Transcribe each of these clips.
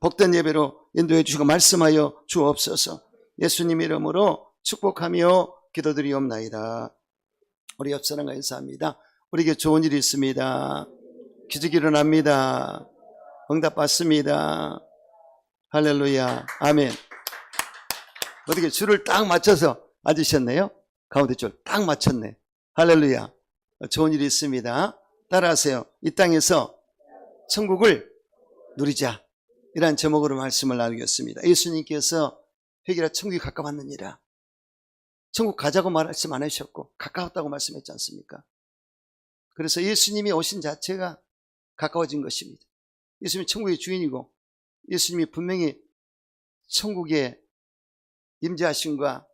복된 예배로 인도해 주시고 말씀하여 주옵소서. 예수님 이름으로 축복하며 기도드리옵나이다. 우리 옆 사람과 인사합니다. 우리에게 좋은 일이 있습니다. 기적이 일어납니다. 응답 받습니다. 할렐루야. 아멘. 어떻게 줄을 딱 맞춰서 앉으셨네요? 가운데 줄 딱 맞췄네. 할렐루야. 좋은 일이 있습니다. 따라하세요. 이 땅에서 천국을 누리자. 이란 제목으로 말씀을 나누겠습니다. 예수님께서 회개라 천국이 가까웠느니라. 천국 가자고 말씀 안 하셨고 가까웠다고 말씀했지 않습니까? 그래서 예수님이 오신 자체가 가까워진 것입니다. 예수님이 천국의 주인이고 예수님이 분명히 천국의 임재하심과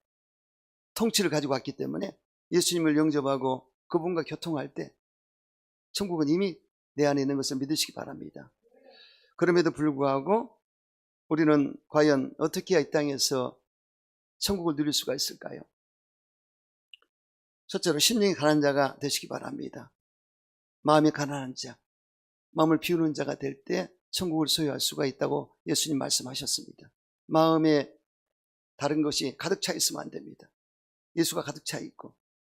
통치를 가지고 왔기 때문에 예수님을 영접하고 그분과 교통할 때 천국은 이미 내 안에 있는 것을 믿으시기 바랍니다. 그럼에도 불구하고 우리는 과연 어떻게 해야 이 땅에서 천국을 누릴 수가 있을까요? 첫째로 심령이 가난한 자가 되시기 바랍니다. 마음이 가난한 자, 마음을 비우는 자가 될 때 천국을 소유할 수가 있다고 예수님 말씀하셨습니다. 마음에 다른 것이 가득 차 있으면 안 됩니다. 예수가 가득 차 있고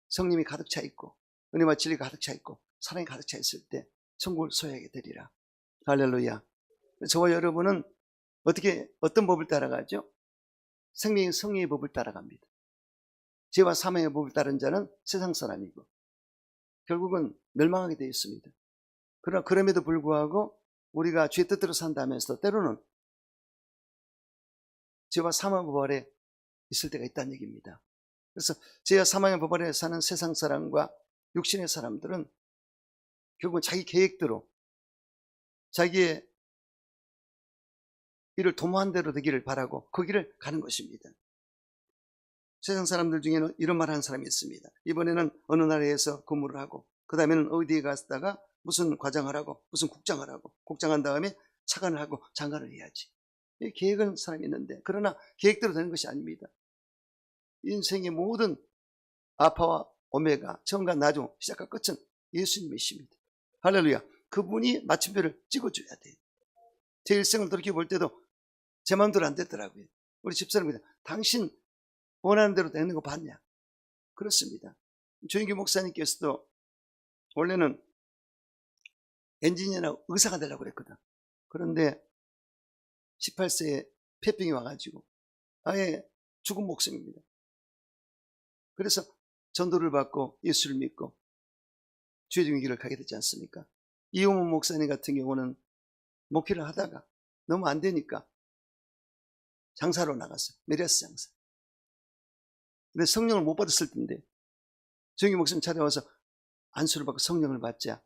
성령이 가득 차 있고 은혜와 진리가 가득 차 있고 사랑이 가득 차 있을 때 천국을 소유하게 되리라. 할렐루야. 저와 여러분은 어떤 법을 따라가죠? 생명의 성령의 법을 따라갑니다. 죄와 사망의 법을 따른 자는 세상 사람이고 결국은 멸망하게 되어 있습니다. 그러나 그럼에도 불구하고 우리가 죄 뜻대로 산다면서 때로는 죄와 사망의 법 아래 있을 때가 있다는 얘기입니다. 그래서 죄와 사망의 법 아래 사는 세상 사람과 육신의 사람들은 결국은 자기 계획대로 자기의 일을 도모한 대로 되기를 바라고 그 길을 가는 것입니다. 세상 사람들 중에는 이런 말 하는 사람이 있습니다. 이번에는 어느 나라에서 근무를 하고 그 다음에는 어디에 갔다가 무슨 과장을 하고 무슨 국장을 하고 국장한 다음에 차관을 하고 장관을 해야지. 계획은 사람이 있는데 그러나 계획대로 되는 것이 아닙니다. 인생의 모든 알파와 오메가 처음과 나중 시작과 끝은 예수님이십니다. 할렐루야. 그분이 마침표를 찍어줘야 돼요. 제 일생을 돌이켜볼 때도 제 마음대로 안 됐더라고요. 우리 집사람입니다. 당신 원하는 대로 되는 거 봤냐? 그렇습니다. 조인규 목사님께서도 원래는 엔지니어나 의사가 되려고 그랬거든. 그런데 18세에 폐병이 와가지고 아예 죽은 목숨입니다. 그래서 전도를 받고 예수를 믿고 주의 길을 가게 되지 않습니까? 이용훈 목사님 같은 경우는 목회를 하다가 너무 안 되니까 장사로 나갔어요. 메리아스 장사. 근데 성령을 못 받았을 텐데 조용히 목사님 찾아와서 안수를 받고 성령을 받자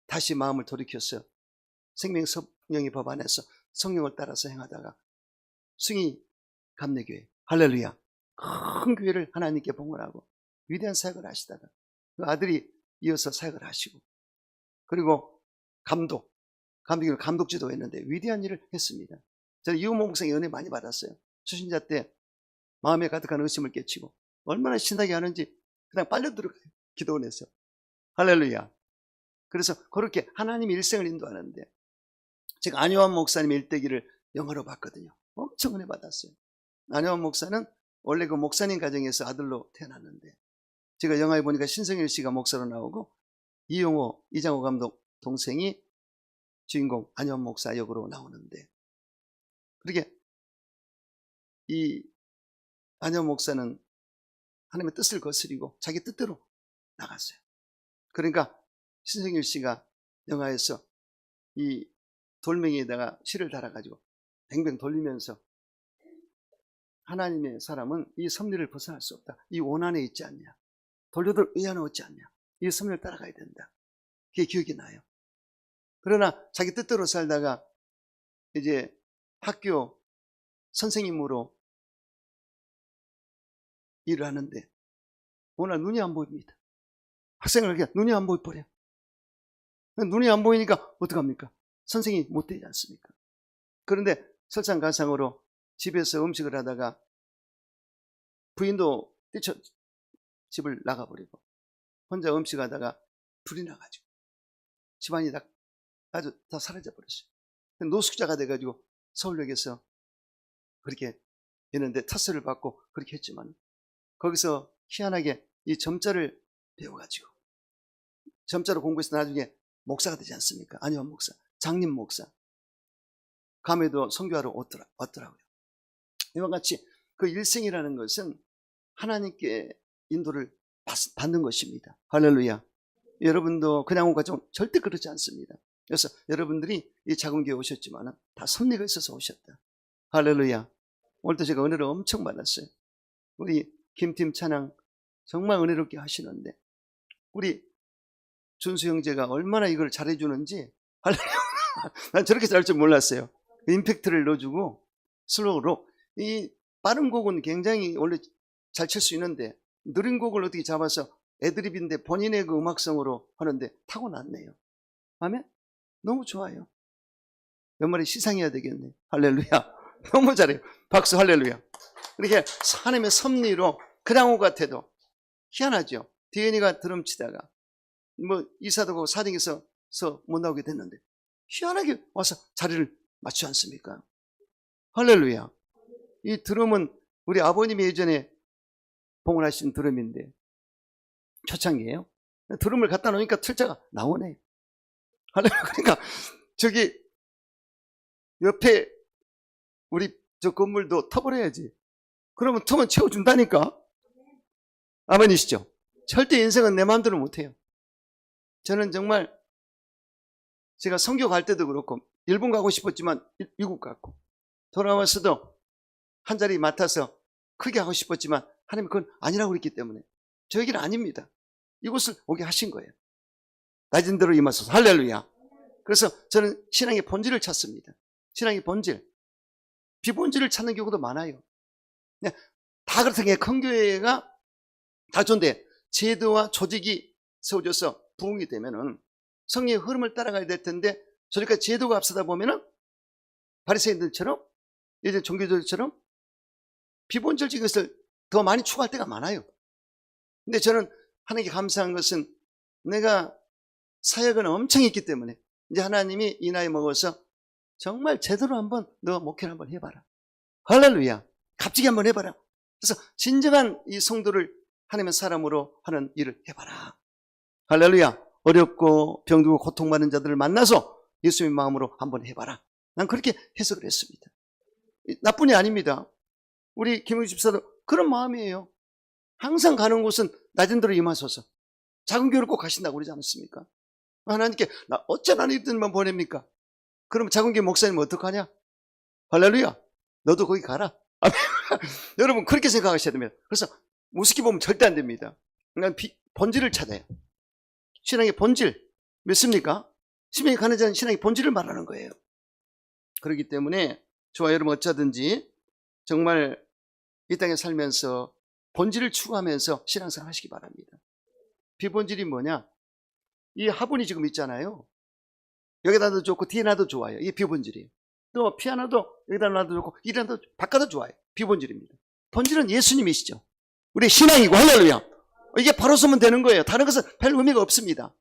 다시 마음을 돌이켰어요. 생명 성령의 법 안에서 성령을 따라서 행하다가 승희 감리교회 할렐루야 큰 교회를 하나님께 봉헌하고 위대한 사역을 하시다가 그 아들이 이어서 사역을 하시고 그리고 감독지도 했는데 위대한 일을 했습니다. 저는 이용호 목사님의 은혜 많이 받았어요. 초신자 때 마음에 가득한 의심을 깨치고 얼마나 신나게 하는지 그냥 빨려 들어가요. 기도원 해서 할렐루야. 그래서 그렇게 하나님이 일생을 인도하는데 제가 안효한 목사님의 일대기를 영화로 봤거든요. 엄청 은혜 받았어요. 안효한 목사는 원래 그 목사님 가정에서 아들로 태어났는데 제가 영화에 보니까 신성일 씨가 목사로 나오고 이용호, 이장호 감독 동생이 주인공 안효한 목사 역으로 나오는데 그렇게 이 안효한 목사는 하나님의 뜻을 거스리고 자기 뜻대로 나갔어요. 그러니까 신성일 씨가 영화에서 이 돌멩이에다가 실을 달아가지고 뱅뱅 돌리면서 하나님의 사람은 이 섭리를 벗어날 수 없다. 이 원한에 있지 않냐. 돌려도 의안에 없지 않냐. 이 섭리를 따라가야 된다. 그게 기억이 나요. 그러나 자기 뜻대로 살다가 이제 학교 선생님으로 일을 하는데 오늘 눈이 안 보입니다. 학생을 그렇게 눈이 안 보여버려. 눈이 안 보이니까 어떡합니까? 선생이 못 되지 않습니까? 그런데 설상가상으로 집에서 음식을 하다가 부인도 뛰쳐 집을 나가버리고 혼자 음식하다가 불이 나가지고 집안이 아주 다 사라져버렸어요. 노숙자가 돼가지고 서울역에서 그렇게 있는데 터스를 받고 그렇게 했지만 거기서 희한하게 이 점자를 배워가지고 점자로 공부해서 나중에 목사가 되지 않습니까? 안희환 목사, 장림 목사. 감에도 선교하러 왔더라고요. 이와 같이 그 일생이라는 것은 하나님께 인도를 받는 것입니다. 할렐루야. 여러분도 그냥 온 가정 절대 그렇지 않습니다. 그래서 여러분들이 이 작은 교회 오셨지만 다 섭리가 있어서 오셨다. 할렐루야. 오늘도 제가 은혜를 엄청 받았어요. 우리 김팀 찬양 정말 은혜롭게 하시는데 우리 준수 형제가 얼마나 이걸 잘해주는지 난 저렇게 잘할 줄 몰랐어요. 임팩트를 넣어주고 슬로우로 이 빠른 곡은 굉장히 원래 잘 칠 수 있는데 느린 곡을 어떻게 잡아서 애드립인데 본인의 그 음악성으로 하는데 타고났네요. 아멘? 너무 좋아요. 연말에 시상해야 되겠네. 할렐루야. 너무 잘해요. 박수 할렐루야. 이렇게 하나님의 섭리로 그랑호 같아도 희한하죠. 디엔이가 드럼 치다가 뭐 이사도 가고 사정에서 못 나오게 됐는데 희한하게 와서 자리를 맞추지 않습니까? 할렐루야. 이 드럼은 우리 아버님이 예전에 봉헌하신 드럼인데 초창기예요. 드럼을 갖다 놓으니까 틀자가 나오네. 할렐루야. 그러니까 저기 옆에 우리 저 건물도 톱을 해야지. 그러면 톱은 채워준다니까. 아멘이시죠? 절대 인생은 내 마음대로 못해요. 저는 정말 제가 선교 갈 때도 그렇고 일본 가고 싶었지만 미국 갔고 돌아왔어도 한 자리 맡아서 크게 하고 싶었지만 하나님 그건 아니라고 그랬기 때문에 저에게는 아닙니다. 이곳을 오게 하신 거예요. 낮은 대로 임하소서. 할렐루야. 그래서 저는 신앙의 본질을 찾습니다. 신앙의 본질. 비본질을 찾는 경우도 많아요. 다 그렇다고 큰 교회가 다 좋은데 제도와 조직이 세워져서 부흥이 되면은 성령의 흐름을 따라가야 될 텐데 저렇게 제도가 앞서다 보면은 바리새인들처럼 예전 종교들처럼 비본질적인 것을 더 많이 추구할 때가 많아요. 근데 저는 하나님께 감사한 것은 내가 사역은 엄청 있기 때문에 이제 하나님이 이 나이 먹어서 정말 제대로 한번 너 목회를 한번 해봐라. 할렐루야. 갑자기 한번 해봐라. 그래서 진정한 이 성도를 하나님의 사람으로 하는 일을 해봐라. 할렐루야. 어렵고 병들고 고통받는 자들을 만나서 예수님의 마음으로 한번 해봐라. 난 그렇게 해석을 했습니다. 나뿐이 아닙니다. 우리 김영주 집사도 그런 마음이에요. 항상 가는 곳은 낮은 대로 임하소서. 작은 교회를 꼭 가신다고 그러지 않았습니까? 하나님께 어째 나는 이들만 보냅니까? 그럼 작은 교회 목사님 어떡하냐? 할렐루야. 너도 거기 가라. 여러분 그렇게 생각하셔야 됩니다. 그래서 우습게 보면 절대 안 됩니다. 그러니까 본질을 찾아요. 신앙의 본질 믿습니까? 신명이 가는 자는 신앙의 본질을 말하는 거예요. 그렇기 때문에 저와 여러분 어쩌든지 정말 이 땅에 살면서 본질을 추구하면서 신앙생활 하시기 바랍니다. 비본질이 뭐냐? 이 화분이 지금 있잖아요. 여기다 놔도 좋고 뒤에 놔도 좋아요. 이게 비본질이에요. 또 피아노도 여기다 놔도 좋고 이리 놔도 바꿔도 좋아요. 비본질입니다. 본질은 예수님이시죠. 우리 신앙이고 할렐루야. 이게 바로 서면 되는 거예요. 다른 것은 별 의미가 없습니다.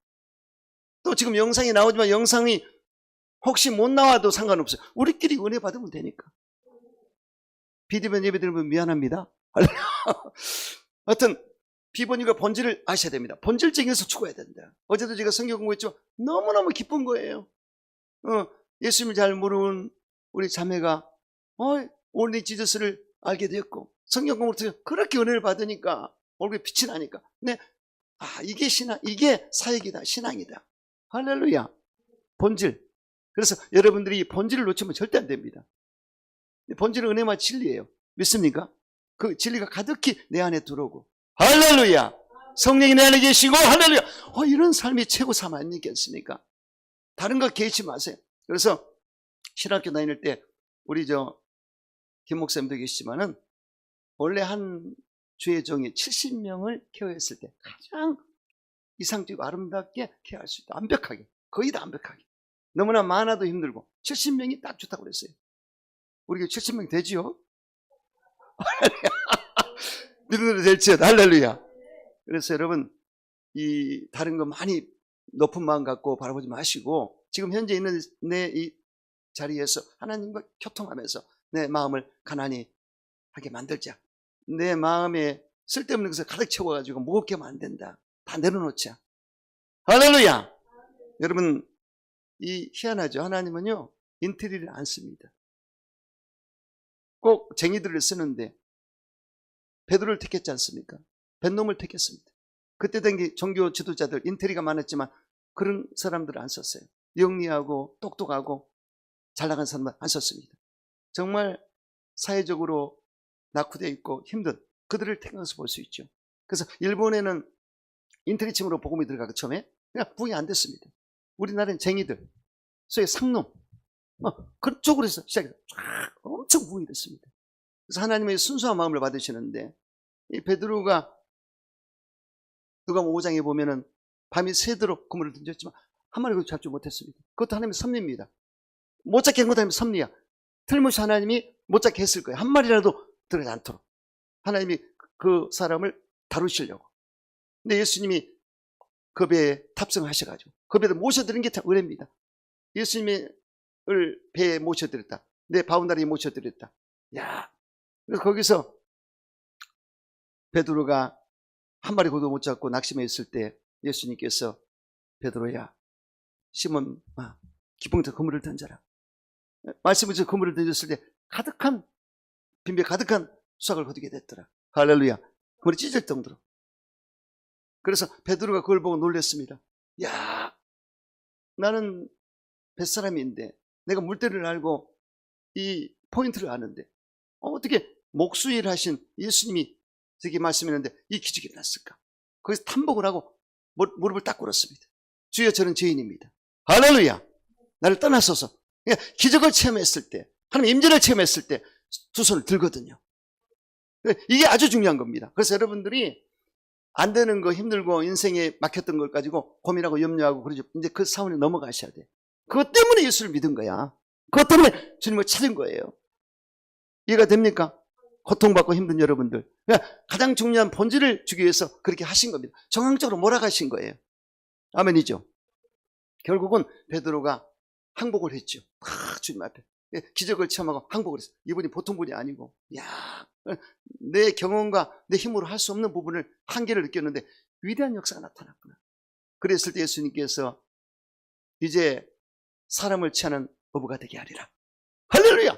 또 지금 영상이 나오지만 영상이 혹시 못 나와도 상관없어요. 우리끼리 은혜 받으면 되니까. 비대면 예배 드리면 미안합니다. 하여튼 비본질과 본질을 아셔야 됩니다. 본질적인 것을 추구해야 된다. 어제도 제가 성경 공부했지만 너무너무 기쁜 거예요. 예수님을 잘 모르는 우리 자매가 온리 지저스를 알게 되었고 성경 공부를 통해서 그렇게 은혜를 받으니까 얼굴에 빛이 나니까 이게 신앙, 이게 사역이다, 신앙이다. 할렐루야. 본질. 그래서 여러분들이 이 본질을 놓치면 절대 안 됩니다. 본질은 은혜와 진리예요. 믿습니까? 그 진리가 가득히 내 안에 들어오고 할렐루야. 성령이 내 안에 계시고 할렐루야. 이런 삶이 최고 삶 아니겠습니까? 다른 거 개의치 마세요. 그래서 신학교 다닐 때 우리 김 목사님도 계시지만은 원래 한 주의 종이 70명을 케어했을 때 가장 이상적이고 아름답게 케어할 수 있다. 완벽하게. 거의 다 완벽하게. 너무나 많아도 힘들고 70명이 딱 좋다고 그랬어요. 우리 교회 70명 되지요? 믿음으로 될지어다. 할렐루야. 그래서 여러분 이 다른 거 많이 높은 마음 갖고 바라보지 마시고 지금 현재 있는 내 이 자리에서 하나님과 교통하면서 내 마음을 가난히 하게 만들자. 내 마음에 쓸데없는 것을 가득 채워가지고 무겁게 하면 안 된다. 다 내려놓자. 할렐루야. 여러분, 이 희한하죠. 하나님은요 인테리어를 안 씁니다. 꼭 쟁이들을 쓰는데 베드로를 택했지 않습니까? 벤놈을 택했습니다. 그때 당시 종교 지도자들 인테리어가 많았지만 그런 사람들을 안 썼어요. 영리하고 똑똑하고 잘 나간 사람들 안 썼습니다. 정말 사회적으로 낙후되어 있고 힘든 그들을 택해서 볼 수 있죠. 그래서 일본에는 인테리어층으로 복음이 들어가고 처음에 그냥 부흥이 안 됐습니다. 우리나라는 쟁이들, 소위 상놈, 그쪽으로 해서 시작해서 쫙 엄청 부흥이 됐습니다. 그래서 하나님의 순수한 마음을 받으시는데 이 베드로가 누가복음 5장에 보면은 밤이 새도록 그물을 던졌지만 한 마리도 잡지 못했습니다. 그것도 하나님의 섭리입니다. 못 잡게 한 것도 하나님의 섭리야. 틀림없이 하나님이 못 잡게 했을 거예요. 한 마리라도 들어가지 않도록 하나님이 그 사람을 다루시려고. 근데 예수님이 그 배에 탑승하셔가지고 그 배를 모셔드린 게 참 은혜입니다. 예수님을 배에 모셔드렸다. 내 바운다리에 모셔드렸다. 야, 그래서 거기서 베드로가 한 마리 고도 못 잡고 낙심해 있을 때 예수님께서 베드로야, 시몬 기쁨부터 그물을 던져라. 말씀을 저 그물을 던졌을 때 가득한 빈배 가득한 수확을 거두게 됐더라. 할렐루야. 그물이 찢을 정도로. 그래서 베드로가 그걸 보고 놀랐습니다. 야, 나는 뱃사람인데 내가 물때를 알고 이 포인트를 아는데 어떻게 목수일 하신 예수님이 저기 말씀했는데 이 기적이 났을까? 거기서 탐복을 하고 무릎을 딱 꿇었습니다. 주여, 저는 죄인입니다. 할렐루야. 나를 떠나소서. 그러니까 기적을 체험했을 때, 하나님 임재를 체험했을 때 두 손을 들거든요. 이게 아주 중요한 겁니다. 그래서 여러분들이 안 되는 거, 힘들고 인생에 막혔던 걸 가지고 고민하고 염려하고 그러죠. 이제 그 사원에 넘어가셔야 돼. 그것 때문에 예수를 믿은 거야. 그것 때문에 주님을 찾은 거예요. 이해가 됩니까? 고통받고 힘든 여러분들. 그러니까 가장 중요한 본질을 주기 위해서 그렇게 하신 겁니다. 정황적으로 몰아가신 거예요. 아멘이죠. 결국은 베드로가 항복을 했죠. 주님 앞에 기적을 체험하고 항복을 했어요. 이분이 보통 분이 아니고, 야, 내 경험과 내 힘으로 할 수 없는 부분을 한계를 느꼈는데 위대한 역사가 나타났구나. 그랬을 때 예수님께서 이제 사람을 취하는 어부가 되게 하리라. 할렐루야.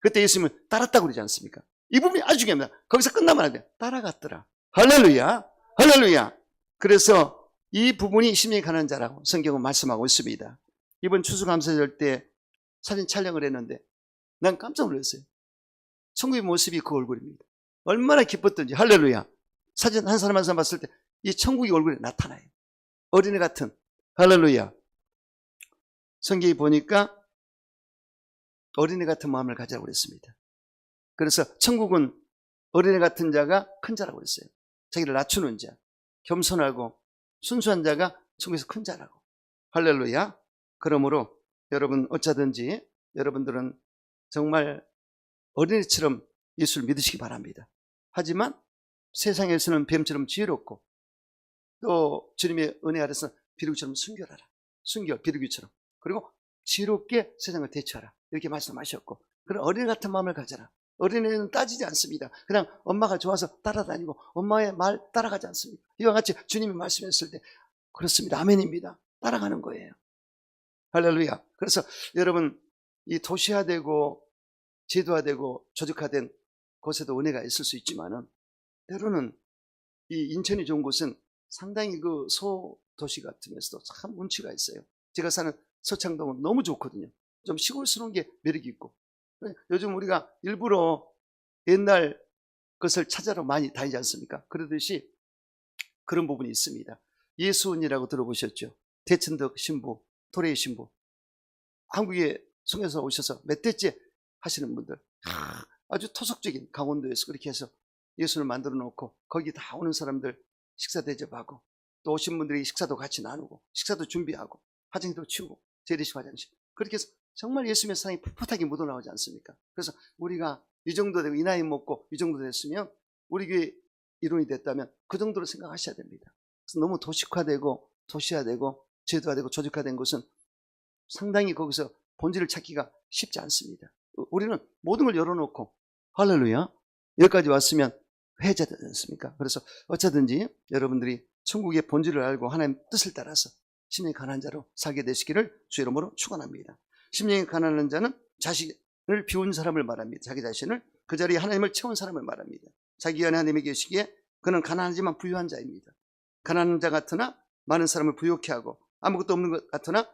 그때 예수님을 따랐다고 그러지 않습니까? 이 부분이 아주 중요합니다. 거기서 끝나면 안 돼. 따라갔더라. 할렐루야. 할렐루야. 그래서 이 부분이 심령이 가난한 자라고 성경은 말씀하고 있습니다. 이번 추수감사절 때 사진 촬영을 했는데 난 깜짝 놀랐어요. 천국의 모습이 그 얼굴입니다. 얼마나 기뻤던지. 할렐루야. 사진 한 사람 한 사람 봤을 때 이 천국의 얼굴이 나타나요. 어린애 같은. 할렐루야. 성경에 보니까 어린애 같은 마음을 가지라고 그랬습니다. 그래서 천국은 어린애 같은 자가 큰 자라고 그랬어요. 자기를 낮추는 자, 겸손하고 순수한 자가 천국에서 큰 자라고. 할렐루야. 그러므로 여러분 어쩌든지 여러분들은 정말 어린애처럼 예수를 믿으시기 바랍니다. 하지만 세상에서는 뱀처럼 지혜롭고 또 주님의 은혜 아래서 비둘기처럼 순결하라. 순결, 비둘기처럼. 그리고 지혜롭게 세상을 대처하라. 이렇게 말씀하셨고, 그런 어린애 같은 마음을 가져라. 어린애는 따지지 않습니다. 그냥 엄마가 좋아서 따라다니고 엄마의 말 따라가지 않습니다. 이와 같이 주님이 말씀했을 때 그렇습니다. 아멘입니다. 따라가는 거예요. 할렐루야. 그래서 여러분 이 도시화되고 제도화되고 조직화된 곳에도 은혜가 있을 수 있지만은 때로는 이 인천이 좋은 곳은 상당히 그 소도시 같으면서도 참 운치가 있어요. 제가 사는 서창동은 너무 좋거든요. 좀 시골스러운 게 매력이 있고. 요즘 우리가 일부러 옛날 것을 찾아러 많이 다니지 않습니까? 그러듯이 그런 부분이 있습니다. 예수원이라고 들어보셨죠? 대천덕 신부, 도래의 신부. 한국에 송에서 오셔서 몇 대째 하시는 분들. 아주 토속적인 강원도에서 그렇게 해서 예수를 만들어 놓고 거기 다 오는 사람들 식사 대접하고 또 오신 분들이 식사도 같이 나누고 식사도 준비하고 화장실도 치우고 재래식 화장실. 그렇게 해서 정말 예수님의 사랑이 풋풋하게 묻어나오지 않습니까? 그래서 우리가 이 정도 되고 이 나이 먹고 이 정도 됐으면 우리 교회 이론이 됐다면 그 정도로 생각하셔야 됩니다. 그래서 너무 도식화되고 도시화되고 제도화되고 조직화된 것은 상당히 거기서 본질을 찾기가 쉽지 않습니다. 우리는 모든 걸 열어놓고 할렐루야 여기까지 왔으면 회자되지 않습니까? 그래서 어쩌든지 여러분들이 천국의 본질을 알고 하나님의 뜻을 따라서 심령이 가난한 자로 살게 되시기를 주의 이름으로 축원합니다. 심령이 가난한 자는 자신을 비운 사람을 말합니다. 자기 자신을 그 자리에 하나님을 채운 사람을 말합니다. 자기 안에 하나님이 계시기에 그는 가난하지만 부유한 자입니다. 가난한 자 같으나 많은 사람을 부유케 하고 아무것도 없는 것 같으나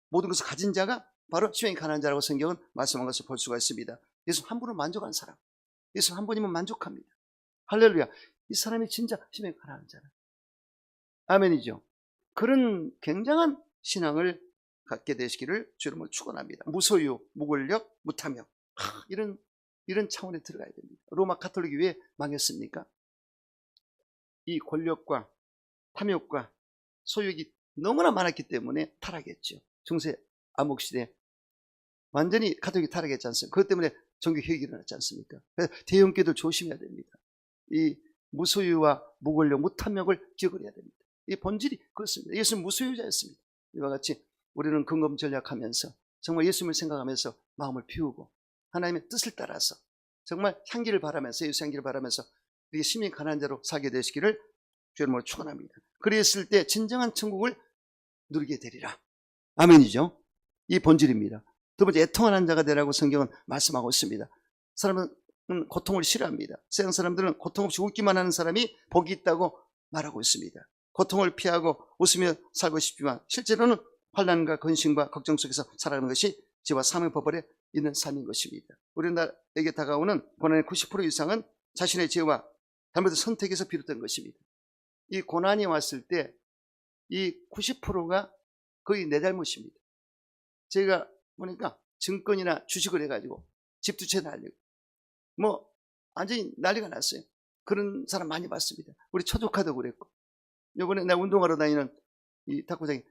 모든 것을 가진 자가 바로 심령이 가난한 자라고 성경은 말씀한 것을 볼 수가 있습니다. 예수 한 분으로 만족한 사람, 예수 한 분이면 만족합니다. 할렐루야. 이 사람이 진짜 심령이 가난한 자라. 아멘이죠. 그런 굉장한 신앙을 갖게 되시기를 주의 이름으로 축원합니다. 무소유, 무권력, 무탐욕. 이런 차원에 들어가야 됩니다. 로마 가톨릭이 왜 망했습니까? 이 권력과 탐욕과 소유욕이 너무나 많았기 때문에 타락했죠. 중세 암흑시대 완전히 가톨릭이 타락했지 않습니까? 그것 때문에 종교개혁이 일어났지 않습니까? 그래서 대형교들 조심해야 됩니다. 이 무소유와 무권력, 무탐욕을 기억을 해야 됩니다. 이 본질이 그렇습니다. 예수는 무소유자였습니다. 이와 같이 우리는 근검전략하면서 정말 예수님을 생각하면서 마음을 비우고 하나님의 뜻을 따라서 정말 향기를 바라면서 예수 향기를 바라면서 우리 심히 가난한 자로 살게 되시기를 주의 이름으로 축원합니다. 그랬을 때 진정한 천국을 누리게 되리라. 아멘이죠. 이 본질입니다. 두 번째, 애통하는 자가 되라고 성경은 말씀하고 있습니다. 사람은 고통을 싫어합니다. 세상 사람들은 고통 없이 웃기만 하는 사람이 복이 있다고 말하고 있습니다. 고통을 피하고 웃으며 살고 싶지만 실제로는 환난과 근심과 걱정 속에서 살아가는 것이 죄와 사망의 법벌에 있는 삶인 것입니다. 우리나라에게 다가오는 고난의 90% 이상은 자신의 죄와 잘못된 선택에서 비롯된 것입니다. 이 고난이 왔을 때 이 90%가 거의 내 잘못입니다. 제가 보니까 증권이나 주식을 해가지고 집 두 채 날리고 완전히 난리가 났어요. 그런 사람 많이 봤습니다. 우리 초조카도 그랬고, 요번에 내가 운동하러 다니는 이 탁구장에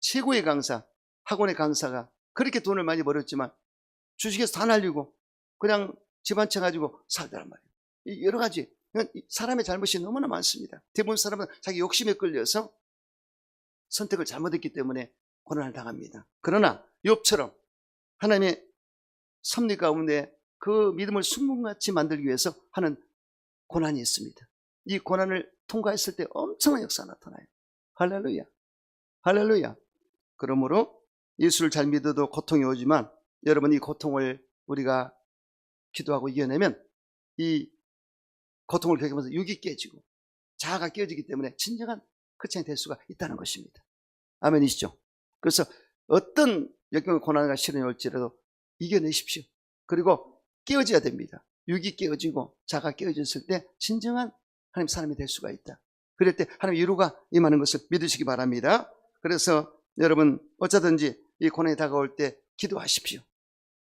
최고의 강사, 학원의 강사가 그렇게 돈을 많이 벌었지만 주식에서 다 날리고 그냥 집 한 채 가지고 살더란 말이에요. 여러 가지 사람의 잘못이 너무나 많습니다. 대부분 사람은 자기 욕심에 끌려서 선택을 잘못했기 때문에 고난을 당합니다. 그러나 욥처럼 하나님의 섭리 가운데 그 믿음을 순금같이 만들기 위해서 하는 고난이 있습니다. 이 고난을 통과했을 때 엄청난 역사가 나타나요. 할렐루야. 할렐루야. 그러므로 예수를 잘 믿어도 고통이 오지만 여러분 이 고통을 우리가 기도하고 이겨내면 이 고통을 겪으면서 육이 깨지고 자아가 깨지기 때문에 진정한 크리스천이 될 수가 있다는 것입니다. 아멘이시죠? 그래서 어떤 역경의 고난과 시련이 올지라도 이겨내십시오. 그리고 깨어져야 됩니다. 육이 깨어지고 자아가 깨어졌을 때 진정한 하나님 사람이 될 수가 있다. 그럴 때 하나님의 위로가 임하는 것을 믿으시기 바랍니다. 그래서 여러분 어쩌든지 이 고난이 다가올 때 기도하십시오.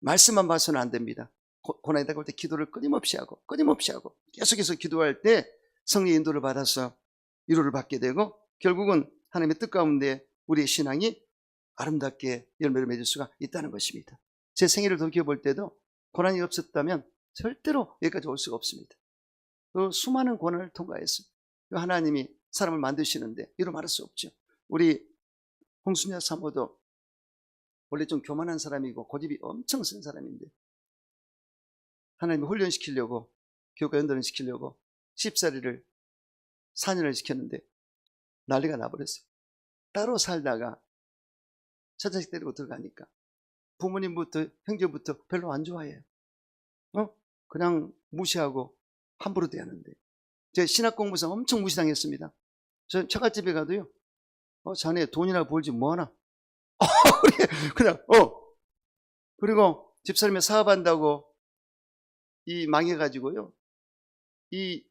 말씀만 봐서는 안 됩니다. 고난이 다가올 때 기도를 끊임없이 하고 계속해서 기도할 때 성령의 인도를 받아서 위로를 받게 되고 결국은 하나님의 뜻 가운데 우리의 신앙이 아름답게 열매를 맺을 수가 있다는 것입니다. 제 생애를 돌이켜볼 때도 고난이 없었다면 절대로 여기까지 올 수가 없습니다. 그 수많은 고난을 통과했습니다. 하나님이 사람을 만드시는데 이루 말할 수 없죠. 우리 홍순야 사모도 원래 좀 교만한 사람이고 고집이 엄청 센 사람인데 하나님이 훈련시키려고 교육과 연단을 시키려고 십사리를 4년을 시켰는데 난리가 나버렸어요. 따로 살다가 처자식 데리고 들어가니까 부모님부터 형제부터 별로 안 좋아해요. 그냥 무시하고 함부로 대하는데 제 신학 공부에서 엄청 무시당했습니다. 저 처갓집에 가도요. 자네 돈이나 벌지 뭐하나? 그냥 그리고 집사람이 사업한다고 이 망해가지고요. 이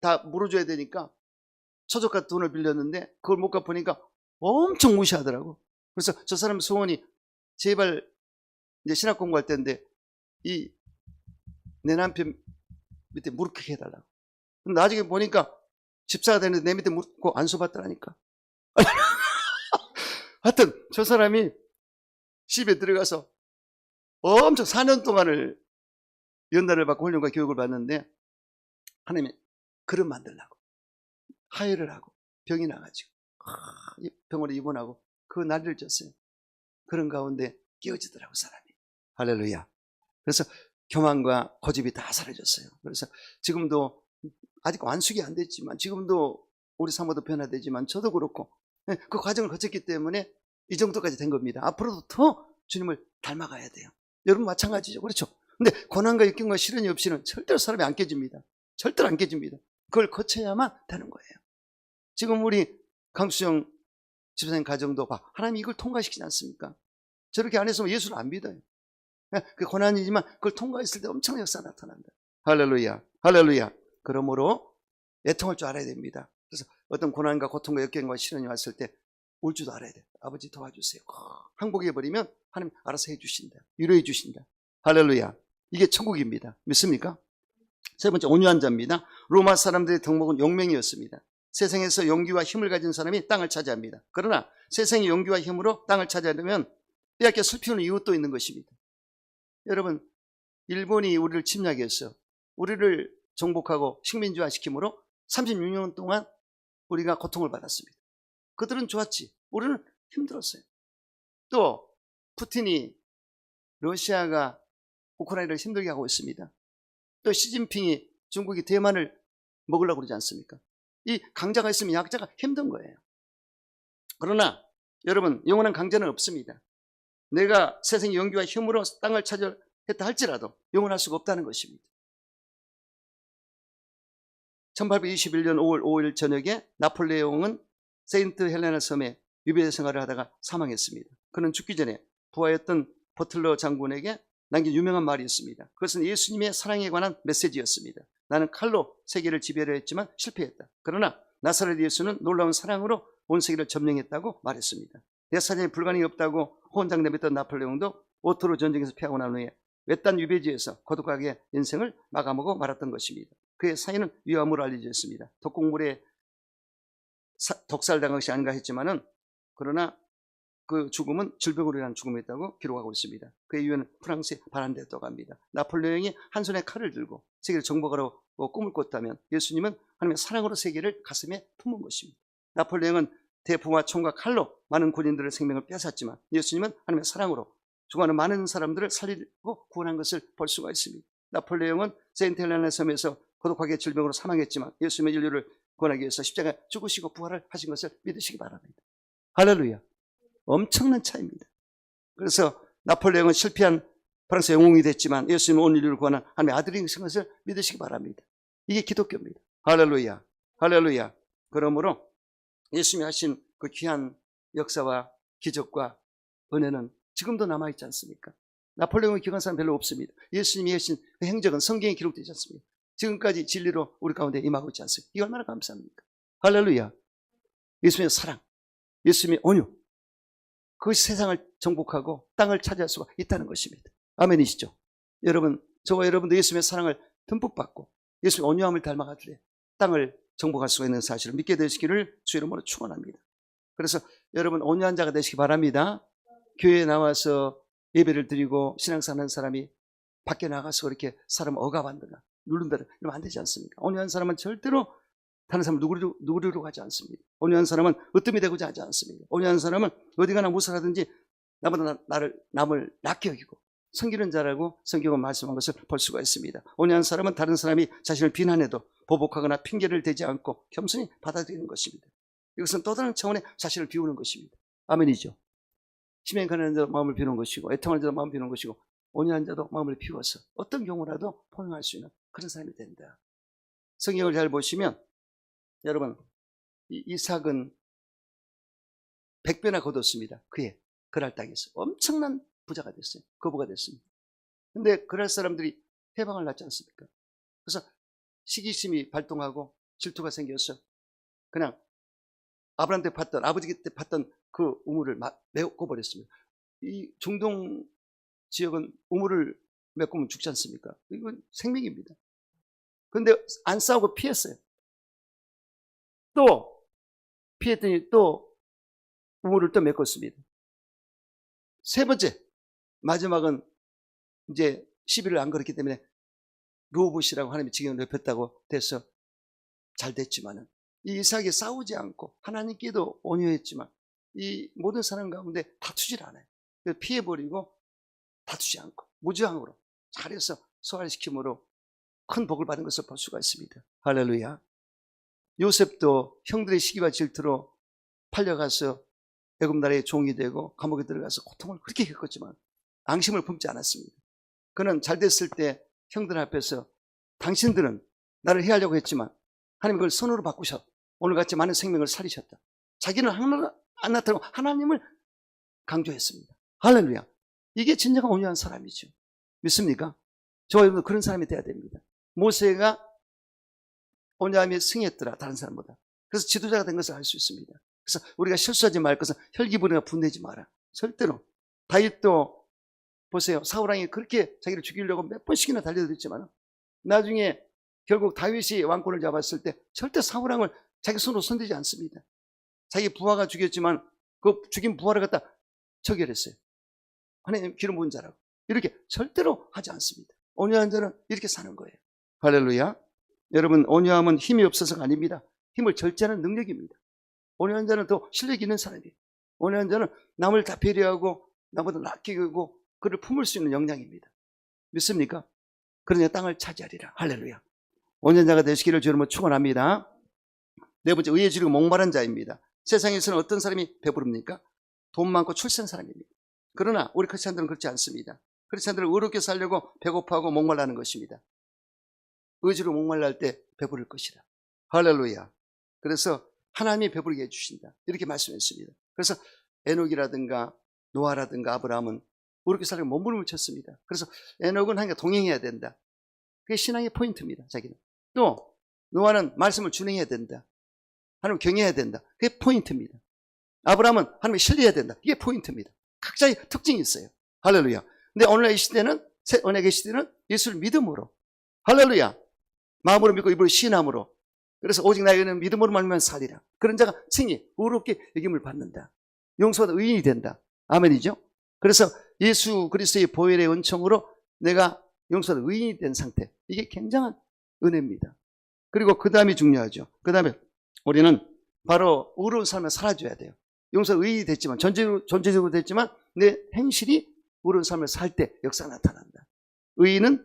다 물어줘야 되니까 처조카 돈을 빌렸는데 그걸 못 갚으니까 엄청 무시하더라고. 그래서 저 사람 소원이 제발 이제 신학 공부할 때인데 이 내 남편 밑에 무릎 꿇게 해달라고. 근데 나중에 보니까 집사가 되는데 내 밑에 무릎 꿇고 안수받더라니까. 하여튼 저 사람이 집에 들어가서 엄청 4년 동안을 연단을 받고 훈련과 교육을 받는데 하나님이 그릇 만들라고 하혈을 하고 병이 나가지고 병원에 입원하고 그 난리를 쳤어요. 그런 가운데 깨어지더라고, 사람이. 할렐루야. 그래서 교만과 고집이 다 사라졌어요. 그래서 지금도 아직 완숙이 안 됐지만, 지금도 우리 사모도 변화되지만 저도 그렇고 그 과정을 거쳤기 때문에 이 정도까지 된 겁니다. 앞으로도 더 주님을 닮아가야 돼요. 여러분 마찬가지죠. 그렇죠? 근데 고난과 역경과 시련이 없이는 절대로 사람이 안 깨집니다. 절대로 안 깨집니다. 그걸 거쳐야만 되는 거예요. 지금 우리 강수정 집사님 가정도 봐. 하나님이 이걸 통과시키지 않습니까? 저렇게 안 했으면 예수를 안 믿어요. 그 고난이지만 그걸 통과했을 때 엄청난 역사가 나타난다. 할렐루야. 할렐루야. 그러므로 애통할 줄 알아야 됩니다. 그래서 어떤 고난과 고통과 역경과 시련이 왔을 때 울 줄도 알아야 돼요. 아버지 도와주세요. 항복해버리면 하나님 알아서 해주신다. 위로해 주신다. 할렐루야. 이게 천국입니다. 믿습니까? 세 번째, 온유한 자입니다. 로마 사람들의 덕목은 용맹이었습니다. 세상에서 용기와 힘을 가진 사람이 땅을 차지합니다. 그러나 세상의 용기와 힘으로 땅을 차지하려면 빼앗겨 슬피우는 이웃도 있는 것입니다. 여러분, 일본이 우리를 침략했어요. 우리를 정복하고 식민지화 시킴으로 36년 동안 우리가 고통을 받았습니다. 그들은 좋았지. 우리는 힘들었어요. 또 푸틴이 러시아가 우크라이나를 힘들게 하고 있습니다. 또 시진핑이 중국이 대만을 먹으려고 그러지 않습니까? 이 강자가 있으면 약자가 힘든 거예요. 그러나 여러분, 영원한 강자는 없습니다. 내가 세상의 용기와 힘으로 땅을 차지했다 할지라도 영원할 수가 없다는 것입니다. 1821년 5월 5일 저녁에 나폴레옹은 세인트 헬레나 섬에 유배 생활을 하다가 사망했습니다. 그는 죽기 전에 부하였던 버틀러 장군에게 남긴 유명한 말이 있습니다. 그것은 예수님의 사랑에 관한 메시지였습니다. 나는 칼로 세계를 지배하려 했지만 실패했다. 그러나 나사렛 예수는 놀라운 사랑으로 온 세계를 점령했다고 말했습니다. 내 사정이 불가능이 없다고 호언장 내뱉던 나폴레옹도 오토로 전쟁에서 패하고 난 후에 외딴 유배지에서 고독하게 인생을 마감하고 말았던 것입니다. 그의 사인은 위암으로 알려져 있습니다. 독곡물에 독살당한 것이 아닌가 했지만은, 그러나 그 죽음은 질병으로 인한 죽음이었다고 기록하고 있습니다. 그의 유해는 프랑스에 발한됐다고 합니다. 나폴레옹이 한 손에 칼을 들고 세계를 정복하러 꿈을 꿨다면, 예수님은 하나님의 사랑으로 세계를 가슴에 품은 것입니다. 나폴레옹은 대포와 총과 칼로 많은 군인들의 생명을 뺏었지만, 예수님은 하나님의 사랑으로 죽어가는 많은 사람들을 살리고 구원한 것을 볼 수가 있습니다. 나폴레옹은 세인트 헬레나 섬에서 고독하게 질병으로 사망했지만, 예수님의 인류를 구원하기 위해서 십자가에 죽으시고 부활을 하신 것을 믿으시기 바랍니다. 할렐루야. 엄청난 차이입니다. 그래서 나폴레옹은 실패한 프랑스 영웅이 됐지만, 예수님은 온 인류를 구원한 하나님의 아들인 것을 믿으시기 바랍니다. 이게 기독교입니다. 할렐루야. 할렐루야. 그러므로 예수님이 하신 그 귀한 역사와 기적과 은혜는 지금도 남아있지 않습니까? 나폴레옹을 기억한 사람 별로 없습니다. 예수님이 하신 그 행적은 성경에 기록되지 않습니까? 지금까지 진리로 우리 가운데 임하고 있지 않습니까? 이게 얼마나 감사합니까? 할렐루야. 예수님의 사랑, 예수님의 온유, 그것이 세상을 정복하고 땅을 차지할 수가 있다는 것입니다. 아멘이시죠? 여러분, 저와 여러분도 예수님의 사랑을 듬뿍 받고 예수님의 온유함을 닮아가지고 땅을 정복할 수가 있는 사실을 믿게 되시기를 주 이름으로 축원합니다. 그래서 여러분, 온유한 자가 되시기 바랍니다. 교회에 나와서 예배를 드리고 신앙생활 하는 사람이 밖에 나가서 그렇게 사람 억압한다나 누른다 이러면 안 되지 않습니까? 온유한 사람은 절대로 다른 사람을 누구리로 가지 않습니다. 온유한 사람은 으뜸이 되고자 하지 않습니다. 온유한 사람은 어디 가나 무엇을 하든지 나보다 남을 낫게 여기고 섬기는 자라고 성경은 말씀한 것을 볼 수가 있습니다. 온유한 사람은 다른 사람이 자신을 비난해도 보복하거나 핑계를 대지 않고 겸손히 받아들이는 것입니다. 이것은 또 다른 차원의 자신을 비우는 것입니다. 아멘이죠. 심히 가난한 자도 마음을 비우는 것이고, 애통하는 자도 마음을 비우는 것이고, 온유한 자도 마음을 비워서 어떤 경우라도 포용할 수 있는 그런 사람이 된다. 성경을 잘 보시면 여러분, 이삭은 100배나 거뒀습니다. 그의 그랄 땅에서 엄청난 부자가 됐어요. 거부가 됐습니다. 근데 그랄 사람들이 해방을 낳지 않습니까? 그래서 시기심이 발동하고 질투가 생겨서 그냥 아브라함 때 아버지 때 팠던 그 우물을 메꿔버렸습니다. 이 중동 지역은 우물을 메꾸면 죽지 않습니까? 이건 생명입니다. 그런데 안 싸우고 피했어요. 또 피했더니 또 우물을 또 메꿨습니다. 세 번째, 마지막은 이제 시비를 안 걸었기 때문에 르호봇이라고 하나님이 지경을 넓혔다고 돼서 잘 됐지만은, 이 이삭이 싸우지 않고 하나님께도 온유했지만 이 모든 사람 가운데 다투질 않아요. 그래서 피해버리고 다투지 않고 무저항으로 잘해서 소화시킴으로 큰 복을 받은 것을 볼 수가 있습니다. 할렐루야. 요셉도 형들의 시기와 질투로 팔려가서 애굽 나라의 종이 되고 감옥에 들어가서 고통을 그렇게 겪었지만 앙심을 품지 않았습니다. 그는 잘 됐을 때 형들 앞에서 당신들은 나를 해하려고 했지만 하나님 그걸 선으로 바꾸셨. 오늘같이 많은 생명을 살리셨다. 자기는 하나님 안 나타나고 하나님을 강조했습니다. 할렐루야. 이게 진정한 온유한 사람이죠. 믿습니까? 저와 여러분도 그런 사람이 돼야 됩니다. 모세가 온유함에 승했더라, 다른 사람보다. 그래서 지도자가 된 것을 알 수 있습니다. 그래서 우리가 실수하지 말 것은 혈기부리나 분내지 마라. 절대로. 다윗도 보세요. 사울왕이 그렇게 자기를 죽이려고 몇 번씩이나 달려들었지만 나중에 결국 다윗이 왕권을 잡았을 때 절대 사울왕을 자기 손으로 손대지 않습니다. 자기 부하가 죽였지만 그 죽인 부하를 갖다 처결했어요. 하나님 기름 부은 자라고. 이렇게 절대로 하지 않습니다. 온유한 자는 이렇게 사는 거예요. 할렐루야. 여러분, 온유함은 힘이 없어서가 아닙니다. 힘을 절제하는 능력입니다. 온유한 자는 더 실력 있는 사람이에요. 온유한 자는 남을 다 배려하고 나보다 낫게 여기고 그를 품을 수 있는 역량입니다. 믿습니까? 그러냐 땅을 차지하리라. 할렐루야. 온유한 자가 되시기를 주로 축원합니다. 네 번째, 의에 지르고 목마른 자입니다. 세상에서는 어떤 사람이 배부릅니까? 돈 많고 출세한 사람입니다. 그러나 우리 크리스찬들은 그렇지 않습니다. 크리스찬들은 의롭게 살려고 배고파하고 목말라는 것입니다. 의지로 목말랄 때 배부를 것이다. 할렐루야. 그래서 하나님이 배부르게 해주신다. 이렇게 말씀했습니다. 그래서 에녹이라든가 노아라든가 아브라함은 의롭게 살려고 몸부림을 쳤습니다. 그래서 에녹은 하나님과 동행해야 된다. 그게 신앙의 포인트입니다. 자기는. 또 노아는 말씀을 준행해야 된다. 하나님 경외해야 된다. 그게 포인트입니다. 아브라함은 하나님을 신뢰해야 된다. 이게 포인트입니다. 각자의 특징이 있어요. 할렐루야. 근데 오늘날 이 시대는, 새 언약의 시대는 예수를 믿음으로, 할렐루야, 마음으로 믿고 입으로 시인함으로, 그래서 오직 나에게는 믿음으로 말미암아 살리라. 그런 자가 생이 의롭게 여김을 받는다. 용서받아 의인이 된다. 아멘이죠. 그래서 예수 그리스도의 보혈의 은총으로 내가 용서받아 의인이 된 상태, 이게 굉장한 은혜입니다. 그리고 그 다음이 중요하죠. 그 다음에 우리는 바로 의로운 삶을 살아줘야 돼요. 용서 의인이 됐지만, 전체적으로 됐지만 내 행실이 의로운 삶을 살 때 역사가 나타난다. 의인은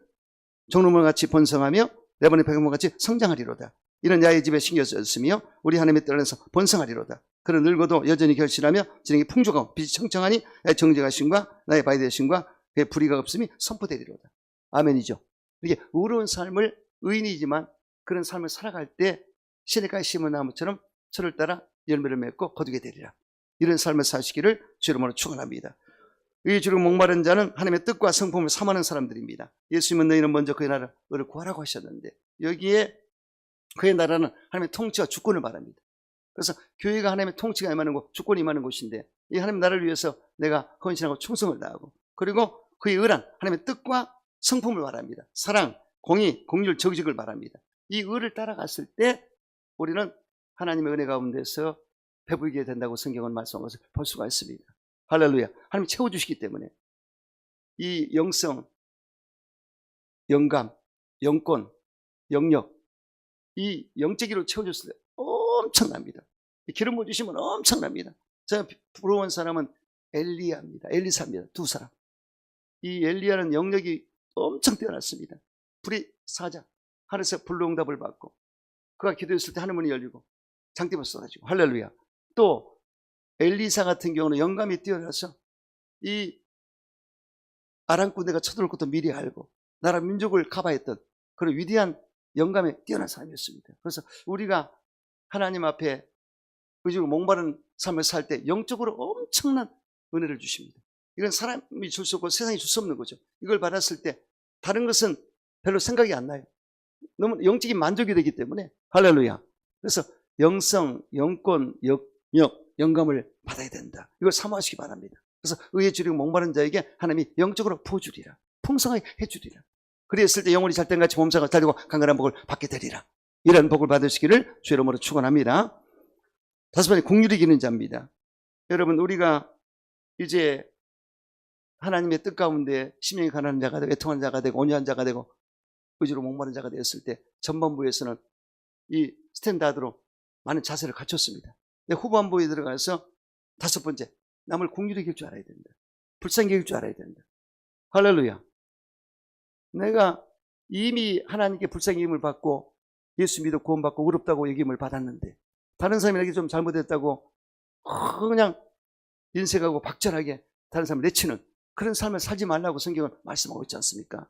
종로물 같이 번성하며 레바논 백향목 같이 성장하리로다. 이런 야의 집에 신겨 썼으며 우리 하나님의 뜻 안에서 번성하리로다. 그는 늙어도 여전히 결실하며 진행이 풍족하고 빛이 청청하니 나의 정죄가 신과 나의 바위될 신과 그의 불의가 없음이 선포되리로다. 아멘이죠. 이게 의로운 삶을, 의인이지만 그런 삶을 살아갈 때 시냇가에 심은 나무처럼 철을 따라 열매를 맺고 거두게 되리라. 이런 삶을 사시기를 주 이름으로 축원합니다. 의에 주로 목마른 자는 하나님의 뜻과 성품을 삼하는 사람들입니다. 예수님은 너희는 먼저 그의 나라를 구하라고 하셨는데 여기에 그의 나라는 하나님의 통치와 주권을 말합니다. 그래서 교회가 하나님의 통치가 임하는 곳, 주권이 임하는 곳인데 이 하나님 나라를 위해서 내가 헌신하고 충성을 다하고 그리고 그의 의란 하나님의 뜻과 성품을 말합니다. 사랑, 공의, 공률, 정직을 말합니다. 이 의를 따라갔을 때 우리는 하나님의 은혜 가운데서 배부르게 된다고 성경은 말씀한 것을 볼 수가 있습니다. 할렐루야. 하나님이 채워주시기 때문에 이 영성, 영감, 영권, 영력, 이 영적으로 채워줬을 때 엄청납니다. 기름 부어주시면 엄청납니다. 제가 부러운 사람은 엘리야입니다. 엘리사입니다. 두 사람. 이 엘리야는 영력이 엄청 뛰어났습니다. 불이 사자, 하늘에서 불로응답을 받고 그가 기도했을 때 하늘문이 열리고 장대가 쏟아지고. 할렐루야. 또 엘리사 같은 경우는 영감이 뛰어나서 이 아람 군대가 쳐들어올 것도 미리 알고 나라 민족을 커버했던 그런 위대한 영감에 뛰어난 사람이었습니다. 그래서 우리가 하나님 앞에 의지로 목마른 삶을 살 때 영적으로 엄청난 은혜를 주십니다. 이건 사람이 줄 수 없고 세상이 줄 수 없는 거죠. 이걸 받았을 때 다른 것은 별로 생각이 안 나요. 너무 영적인 만족이 되기 때문에. 할렐루야. 그래서 영성, 영권, 영역, 영감을 받아야 된다. 이걸 사모하시기 바랍니다. 그래서 의에 주리고 목마른 자에게 하나님이 영적으로 부어주리라. 풍성하게 해주리라. 그랬을 때 영혼이 잘된같이 몸살을 달리고 강건한 복을 받게 되리라. 이런 복을 받으시기를 주의 이름으로 축원합니다. 다섯 번째, 긍휼히 여기는 자입니다. 여러분, 우리가 이제 하나님의 뜻 가운데 심령이 가난한 자가 되고 애통한 자가 되고 온유한 자가 되고 의지로 목마른 자가 되었을 때 전반부에서는 이 스탠다드로 많은 자세를 갖췄습니다. 근데 후반부에 들어가서 다섯 번째, 남을 긍휼히 여길 줄 알아야 된다. 불쌍히 여길 줄 알아야 된다. 할렐루야. 내가 이미 하나님께 불쌍히 여김을 받고 예수 믿어 구원받고 의롭다고 여김을 받았는데 다른 사람에게 좀 잘못했다고 그냥 인색하고 박절하게 다른 사람을 내치는 그런 삶을 살지 말라고 성경은 말씀하고 있지 않습니까?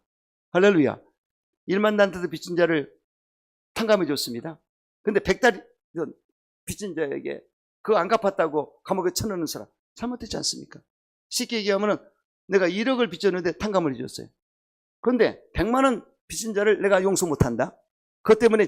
할렐루야. 1만 달란트 빚진 자를 탕감해 줬습니다. 근데 100달이 빚진 자에게 그거 안 갚았다고 감옥에 쳐넣는 사람 잘못했지 않습니까? 쉽게 얘기하면 내가 1억을 빚졌는데 탕감을 해줬어요. 그런데 100만 원 빚진 자를 내가 용서 못한다. 그것 때문에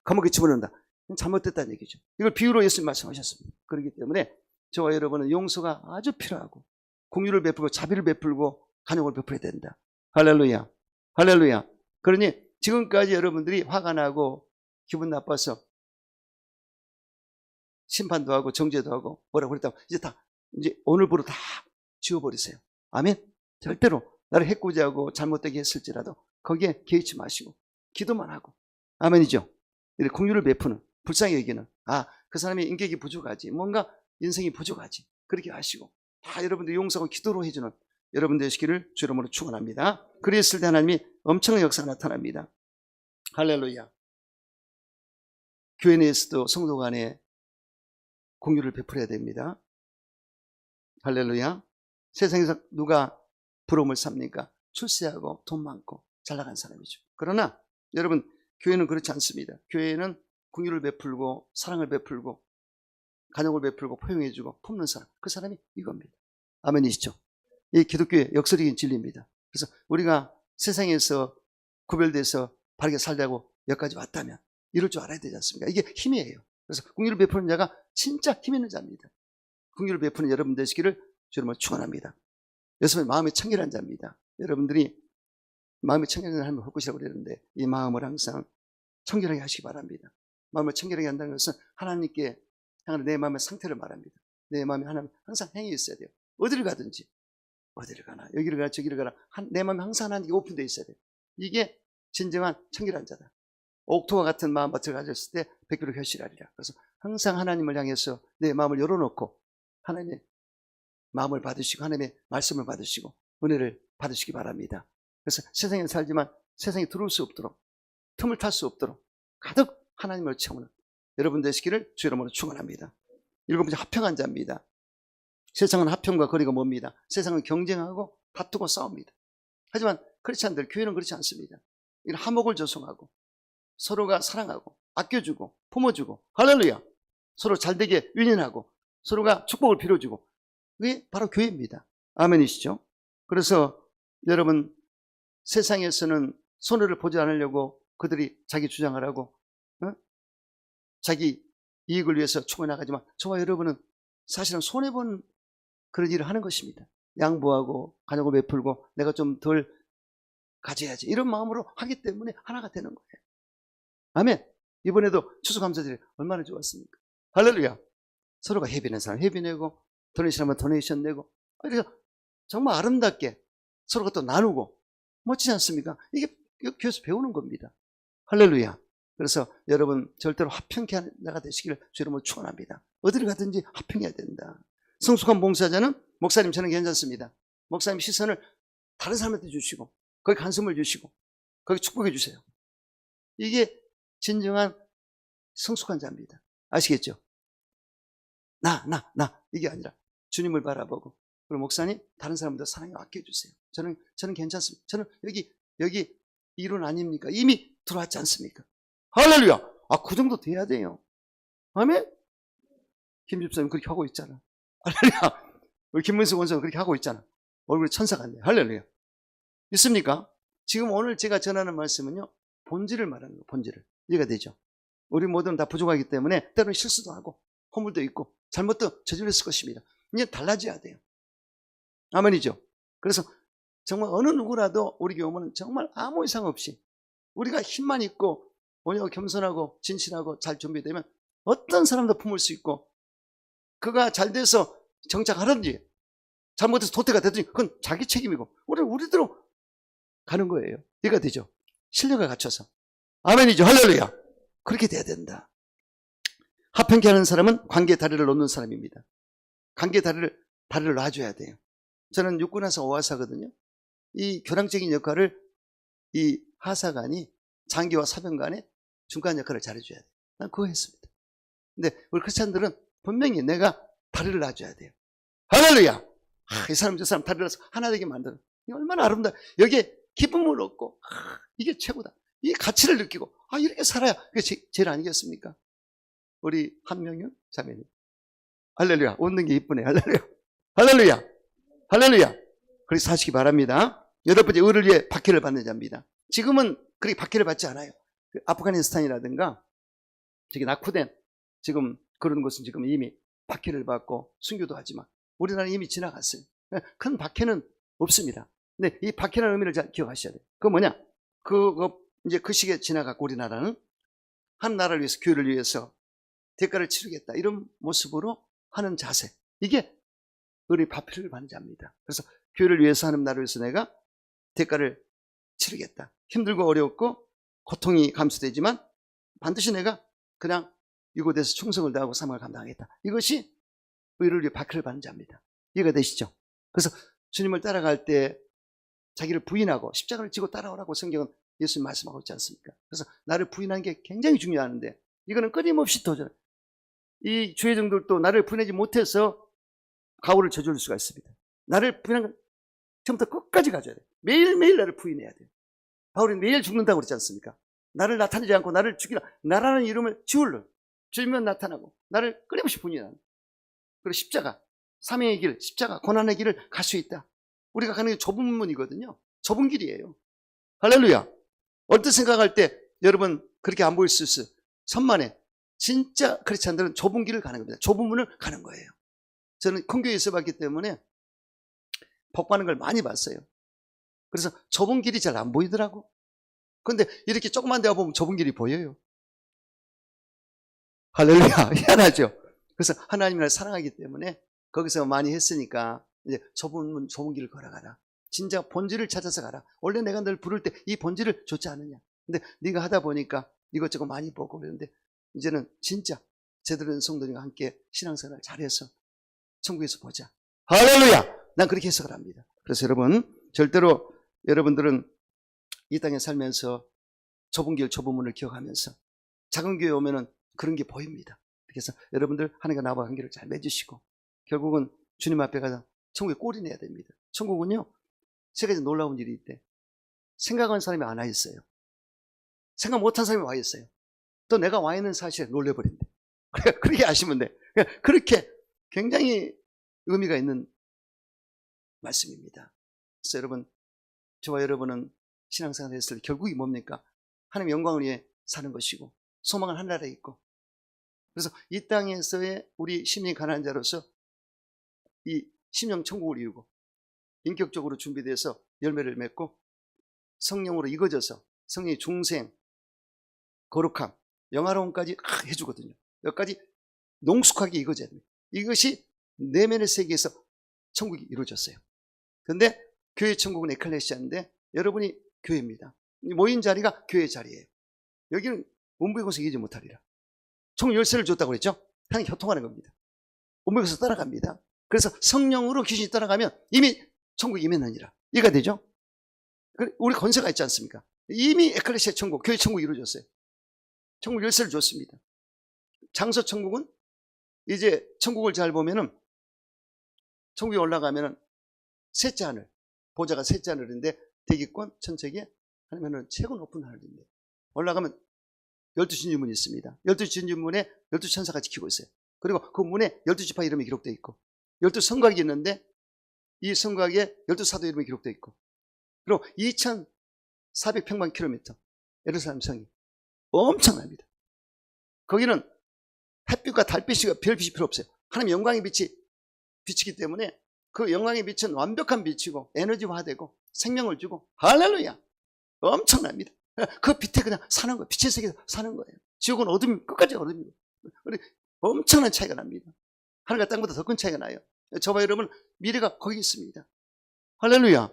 감옥에 집어넣는다. 잘못됐다는 얘기죠. 이걸 비유로 예수님 말씀하셨습니다. 그렇기 때문에 저와 여러분은 용서가 아주 필요하고 공유를 베풀고 자비를 베풀고 간용을 베풀어야 된다. 할렐루야. 할렐루야. 그러니 지금까지 여러분들이 화가 나고 기분 나빠서 심판도 하고 정죄도 하고 뭐라고 그랬다고 이제 오늘부로 다 지워버리세요. 아멘. 절대로 나를 해코지하고 잘못되게 했을지라도 거기에 개의치 마시고 기도만 하고 아멘이죠. 이렇게 공유를 베푸는 불쌍히 여기는 그 사람이 인격이 부족하지 뭔가 인생이 부족하지 그렇게 하시고 다 여러분들 용서하고 기도로 해주는 여러분 되시기를 주 이름으로 축원합니다. 그랬을 때 하나님이 엄청난 역사가 나타납니다. 할렐루야. 교회 내에서도 성도 간에 공유를 베풀어야 됩니다. 할렐루야. 세상에서 누가 부러움을 삽니까? 출세하고 돈 많고 잘 나간 사람이죠. 그러나 여러분 교회는 그렇지 않습니다. 교회는 공유를 베풀고 사랑을 베풀고 간용을 베풀고 포용해주고 품는 사람, 그 사람이 이겁니다. 아멘이시죠? 이 기독교의 역설적인 진리입니다. 그래서 우리가 세상에서 구별돼서 바르게 살자고 여기까지 왔다면 이럴 줄 알아야 되지 않습니까? 이게 힘이에요. 그래서 공유를 베푸는 자가 진짜 힘 있는 자입니다. 공유를 베푸는 여러분 되시기를 주님을 축원합니다. 여러분 마음이 청결한 자입니다. 여러분들이 마음이 청결한 하나님을 볼 것이라고 그러는데 이 마음을 항상 청결하게 하시기 바랍니다. 마음을 청결하게 한다는 것은 하나님께 향하는 내 마음의 상태를 말합니다. 내 마음이 하나님 항상 행해 있어야 돼요. 어디를 가든지 어디를 가나 여기를 가나 저기를 가나 내 마음이 항상 하나님께 오픈되어 있어야 돼요. 이게 진정한 청결한 자다. 옥토와 같은 마음밭을 가졌을 때 백비로 결실하리라. 그래서 항상 하나님을 향해서 내 마음을 열어놓고 하나님의 마음을 받으시고 하나님의 말씀을 받으시고 은혜를 받으시기 바랍니다. 그래서 세상에 살지만 세상에 들어올 수 없도록 틈을 탈 수 없도록 가득 하나님을 채우는 여러분 되시기를 주 이름으로 축원합니다. 7번째 화평한 자입니다. 세상은 화평과 거리가 멉니다. 세상은 경쟁하고 다투고 싸웁니다. 하지만 크리스찬들 교회는 그렇지 않습니다. 이런 화목을 조성하고 서로가 사랑하고 아껴주고 품어주고 할렐루야 서로 잘되게 윈윈하고 서로가 축복을 빌어주고 그게 바로 교회입니다. 아멘이시죠? 그래서 여러분 세상에서는 손해를 보지 않으려고 그들이 자기 주장을 하고 자기 이익을 위해서 추구나가지만 저와 여러분은 사실은 손해본 그런 일을 하는 것입니다. 양보하고 간용을 베풀고 내가 좀 덜 가져야지 이런 마음으로 하기 때문에 하나가 되는 거예요. 아멘. 이번에도 추수감사절이 얼마나 좋았습니까? 할렐루야. 서로가 회비낸 사람 회비내고 도네이션 하면 도네이션 내고 그래서 정말 아름답게 서로가 또 나누고 멋지지 않습니까? 이게 교회에서 배우는 겁니다. 할렐루야. 그래서 여러분 절대로 화평케 하는 자가 되시기를 주 이름으로 축원합니다. 어디를 가든지 화평해야 된다. 성숙한 봉사자는 목사님 저는 괜찮습니다. 목사님 시선을 다른 사람한테 주시고 거기 관심을 주시고 거기 축복해 주세요. 이게 진정한 성숙한 자입니다. 아시겠죠? 나 이게 아니라 주님을 바라보고 그리고 목사님 다른 사람들 사랑에 아껴주세요. 저는 괜찮습니다. 저는 여기 일은 아닙니까? 이미 들어왔지 않습니까? 할렐루야. 그 정도 돼야 돼요. 아멘. 김 집사님 그렇게 하고 있잖아. 할렐루야. 우리 김문수 원사님 그렇게 하고 있잖아. 얼굴에 천사 같네. 할렐루야. 있습니까? 지금 오늘 제가 전하는 말씀은요 본질을 말하는 거예요. 본질을. 이해가 되죠? 우리 모두는 다 부족하기 때문에 때로는 실수도 하고 허물도 있고 잘못도 저질렀을 것입니다. 이제 달라져야 돼요. 아멘이죠? 그래서 정말 어느 누구라도 우리 교회는 정말 아무 이상 없이 우리가 힘만 있고 온유하고 겸손하고 진실하고 잘 준비되면 어떤 사람도 품을 수 있고 그가 잘 돼서 정착하든지 잘못해서 도태가 되든지 그건 자기 책임이고 우리대로 가는 거예요. 이해가 되죠? 신뢰가 갖춰서. 아멘이죠? 할렐루야. 그렇게 돼야 된다. 화평케 하는 사람은 관계의 다리를 놓는 사람입니다. 관계의 다리를 놔줘야 돼요. 저는 육군하사 오하사거든요. 이 교량적인 역할을 이 하사관이 장교와 사병관의 중간 역할을 잘해줘야 돼요. 난 그거 했습니다. 근데 우리 크리스찬들은 분명히 내가 다리를 놔줘야 돼요. 할렐루야! 이 사람 저 사람 다리를 놔서 하나 되게 만드는, 이게 얼마나 아름다워. 여기에 기쁨을 얻고 이게 최고다. 이 가치를 느끼고 이렇게 살아야 그게 제일 아니겠습니까? 우리 한명윤 자매님, 할렐루야. 웃는 게 이쁘네. 할렐루야. 할렐루야. 할렐루야. 그렇게 사시기 바랍니다. 여덟 번째, 의를 위해 박해를 받는 자입니다. 지금은 그렇게 박해를 받지 않아요. 아프가니스탄이라든가 저기 낙후된 지금 그런 곳은 지금 이미 박해를 받고 순교도 하지만 우리나라는 이미 지나갔어요. 큰 박해는 없습니다. 근데 이 박해라는 의미를 잘 기억하셔야 돼요. 그건 뭐냐? 이제 그 시기에 지나갔고 우리나라는 한 나라를 위해서, 교회를 위해서 대가를 치르겠다, 이런 모습으로 하는 자세, 이게 의의 박해를 받는 자입니다. 그래서 교회를 위해서 하는 나라를 위해서 내가 대가를 치르겠다. 힘들고 어렵고 고통이 감수되지만 반드시 내가 그냥 이곳에서 충성을 다하고 사명을 감당하겠다. 이것이 의를 위해 박해를 받는 자입니다. 이해가 되시죠? 그래서 주님을 따라갈 때 자기를 부인하고 십자가를 지고 따라오라고 성경은 예수님 말씀하고 있지 않습니까? 그래서 나를 부인하는 게 굉장히 중요한데 이거는 끊임없이 도전. 이 주의종들도 나를 부인하지 못해서 가오를 저줄 수가 있습니다. 나를 부인하는 건 처음부터 끝까지 가져야 돼요. 매일매일 나를 부인해야 돼요. 바울이 매일 죽는다고 그러지 않습니까? 나를 나타내지 않고 나를 죽이라. 나라는 이름을 지울러. 주면 나타나고 나를 끊임없이 부인하는. 그리고 십자가, 사명의 길, 십자가, 고난의 길을 갈 수 있다. 우리가 가는 게 좁은 문이거든요. 좁은 길이에요. 할렐루야. 언뜻 생각할 때 여러분 그렇게 안 보일 수 있어요. 천만에 진짜 크리스찬들은 좁은 길을 가는 겁니다. 좁은 문을 가는 거예요. 저는 큰 교회에 있어봤기 때문에 복받는 걸 많이 봤어요. 그래서 좁은 길이 잘 안 보이더라고. 그런데 이렇게 조그만 데 와보면 좁은 길이 보여요. 할렐루야. 희한하죠. 그래서 하나님을 사랑하기 때문에 거기서 많이 했으니까 이제 좁은 문, 좁은 길을 걸어가라. 진짜 본질을 찾아서 가라. 원래 내가 널 부를 때 이 본질을 좋지 않느냐. 근데 네가 하다 보니까 이것저것 많이 보고 그러는데 이제는 진짜 제대로 된 성도님과 함께 신앙생활을 잘해서 천국에서 보자. 할렐루야. 난 그렇게 해석을 합니다. 그래서 여러분 절대로 여러분들은 이 땅에 살면서 좁은 길, 좁은 문을 기억하면서 작은 교회에 오면은 그런 게 보입니다. 그래서 여러분들 하나님과 나와 관계를 잘 맺으시고 결국은 주님 앞에 가서 천국에 꼴이 내야 됩니다. 천국은요, 세 가지 놀라운 일이 있대. 생각하는 사람이 안 와 있어요. 생각 못한 사람이 와 있어요. 또 내가 와 있는 사실에 놀래버린대. 그렇게 아시면 돼. 그렇게 굉장히 의미가 있는 말씀입니다. 그래서 여러분, 저와 여러분은 신앙생활을 했을 때 결국이 뭡니까? 하나님의 영광을 위해 사는 것이고 소망은 하늘나라에 있고, 그래서 이 땅에서의 우리 심리 가난한 자로서 이 심령 천국을 이루고 인격적으로 준비돼서 열매를 맺고 성령으로 익어져서 성령의 중생, 거룩함, 영화로움까지 해주거든요. 여기까지 농숙하게 익어져야 됩니다. 이것이 내면의 세계에서 천국이 이루어졌어요. 그런데 교회 천국은 에클레시아인데 여러분이 교회입니다. 모인 자리가 교회 자리예요. 여기는 문부의 공성 이기지 못하리라. 총 열쇠를 줬다고 그랬죠? 하나님 교통하는 겁니다. 문부의 공성 따라갑니다. 그래서 성령으로 귀신이 따라가면 이미 천국이 임했느니라. 이해가 되죠? 우리 권세가 있지 않습니까? 이미 에클레시아 천국, 교회 천국이 이루어졌어요. 천국 열쇠를 줬습니다. 장서 천국은 이제 천국을 잘 보면은 천국에 올라가면은 셋째 하늘, 보좌가 셋째 하늘인데 대기권 천체계 하늘은 최고 높은 하늘인데 올라가면 12진주문이 있습니다. 12진주문에 12천사가 지키고 있어요. 그리고 그 문에 12지파 이름이 기록되어 있고 12성곽이 있는데 이 성곽에 12사도 이름이 기록되어 있고 그리고 2400평방킬로미터 예루살렘 성이 엄청납니다. 거기는 햇빛과 달빛이 별빛이 필요 없어요. 하나님 영광의 빛이 비치기 때문에 그 영광의 빛은 완벽한 빛이고 에너지화되고 생명을 주고 할렐루야 엄청납니다. 그 빛에 그냥 사는 거예요. 빛의 세계에서 사는 거예요. 지옥은 어둠이 끝까지 어둠이에요. 엄청난 차이가 납니다. 하늘과 땅보다 더 큰 차이가 나요. 저와 여러분 미래가 거기 있습니다. 할렐루야.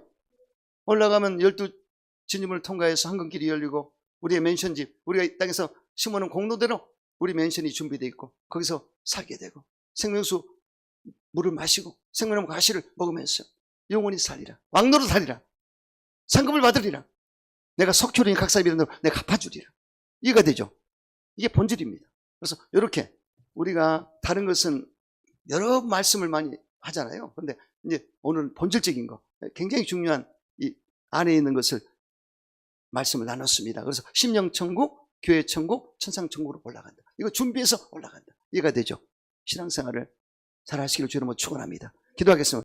올라가면 12진주문을 통과해서 황금길이 열리고 우리의 맨션집, 우리가 이 땅에서 심어놓은 공로대로 우리 맨션이 준비되어 있고 거기서 살게 되고 생명수 물을 마시고 생명나무 가시를 먹으면서 영원히 살리라. 왕노로 살리라. 상급을 받으리라. 내가 석초령이 각사비라는 대로 내가 갚아주리라. 이해가 되죠? 이게 본질입니다. 그래서 이렇게 우리가 다른 것은 여러 말씀을 많이 하잖아요. 그런데 이제 오늘 본질적인 거, 굉장히 중요한 이 안에 있는 것을 말씀을 나눴습니다. 그래서 심령천국, 교회천국, 천상천국으로 올라간다. 이거 준비해서 올라간다. 이해가 되죠? 신앙생활을 잘 하시기를 주로 축원합니다. 기도하겠습니다.